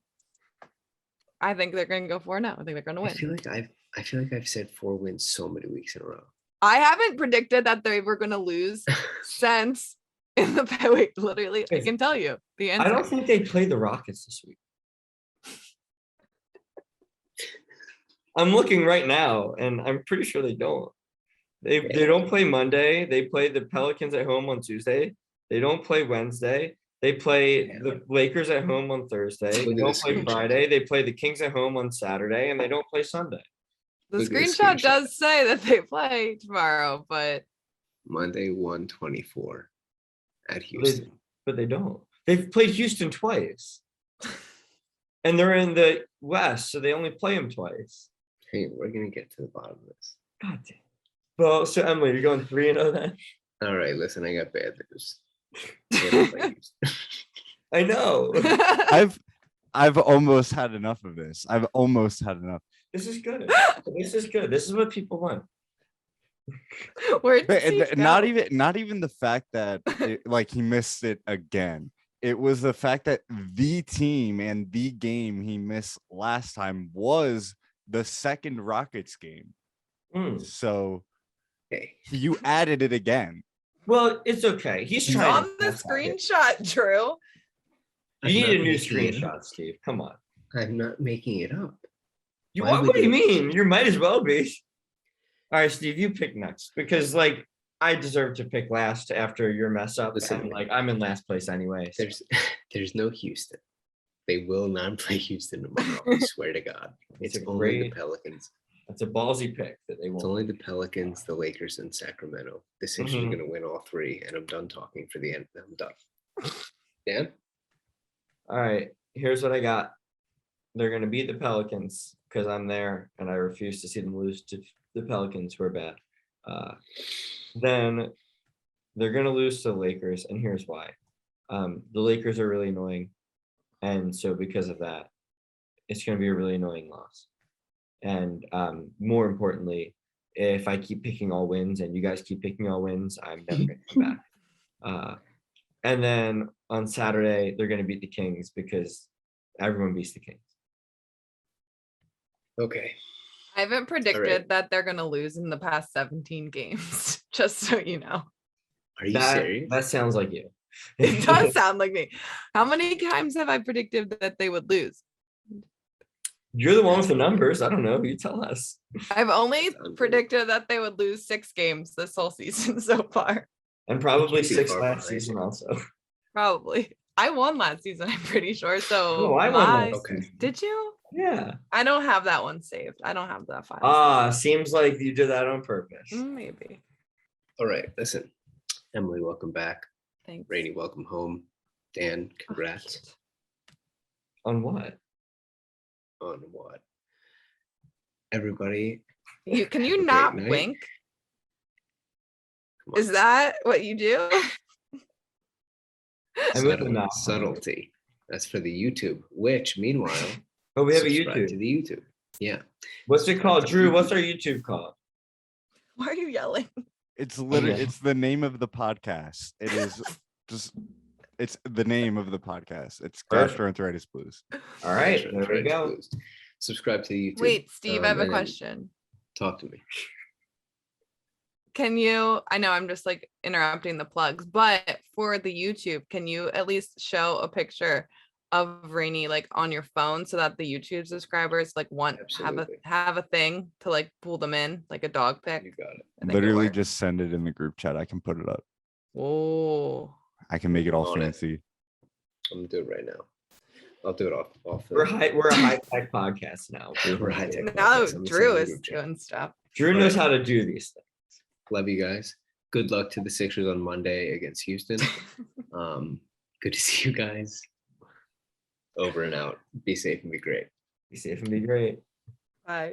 I think they're going to go 4-0. I think they're going to win. I feel like I've said 4 wins so many weeks in a row. I haven't predicted that they were going to lose since in the wait, literally, I can tell you the answer. I don't think they play the Rockets this week. I'm looking right now, and I'm pretty sure they don't. They don't play Monday. They play the Pelicans at home on Tuesday. They don't play Wednesday. They play the Lakers at home on Thursday. They don't play Friday. They play the Kings at home on Saturday, and they don't play Sunday. The screenshot does say that they play tomorrow, but Monday 124 at Houston. But they don't. They've played Houston twice. And they're in the West, so they only play them twice. Hey, we're gonna get to the bottom of this. God damn. Well, so Emily, you're going 3-0 then? All right, listen, I got bad news. They don't play Houston. I know. I've almost had enough of this. I've almost had enough. This is good. This is good. This is what people want. Not even the fact that he missed it again. It was the fact that the team and the game he missed last time was the second Rockets game. So you added it again. Well, it's okay. He's trying on the screenshot, Drew. You need a new screenshot, Steve. Come on. I'm not making it up. What do you mean? You might as well be. All right, Steve, you pick next because I deserve to pick last after your mess up. Listen, and I'm in last place anyway. So. There's no Houston. They will not play Houston tomorrow. I swear to God. It's only the Pelicans. That's a ballsy pick that they won't. It's only the Pelicans, the Lakers, and Sacramento. The Sixers are going to win all 3, and I'm done talking for the end. I'm done. Dan? All right, here's what I got. They're going to beat the Pelicans because I'm there, and I refuse to see them lose to the Pelicans, who are bad. Then they're going to lose to the Lakers, and here's why. The Lakers are really annoying, and so because of that, it's going to be a really annoying loss. And more importantly, if I keep picking all wins and you guys keep picking all wins, I'm never going to come back. And then on Saturday, they're going to beat the Kings because everyone beats the Kings. Okay. I haven't predicted that they're going to lose in the past 17 games, just so you know. Are you serious? That sounds like you. It does sound like me. How many times have I predicted that they would lose? You're the one with the numbers. I don't know. You tell us. I've only predicted that they would lose 6 games this whole season so far. And probably 6 last season also. Probably. I won last season, I'm pretty sure. So I won last season. Did you? Yeah. I don't have that one saved. I don't have that file. Seems like you did that on purpose. Maybe. All right, listen. Emily, welcome back. Thanks. Rainey, welcome home. Dan, congrats. On what? On what? Everybody. Can you not wink? Is that what you do? Subtlety. That's for the YouTube, which meanwhile. Oh, we have a YouTube. To the YouTube. Yeah. What's it called? Drew, what's our YouTube called? Why are you yelling? It's literally it's the name of the podcast. It is just it's the name of the podcast. It's Gastroenteritis Blues. All right, there we go. Blues. Subscribe to the YouTube. Wait, Steve, I have a question. Talk to me. Can you, I know I'm just interrupting the plugs, but for the YouTube, can you at least show a picture of Rainey on your phone so that the YouTube subscribers have a thing to pull them in, like a dog pic? You got it. Literally just send it in the group chat. I can put it up. Whoa. I can make it all fancy. I'm gonna do it right now. I'll do it off. We're a high tech podcast now. We're high tech. Now Drew is doing stuff. Drew knows how to do these things. Love you guys. Good luck to the Sixers on Monday against Houston. Good to see you guys. Over and out. Be safe and be great. Be safe and be great. Bye.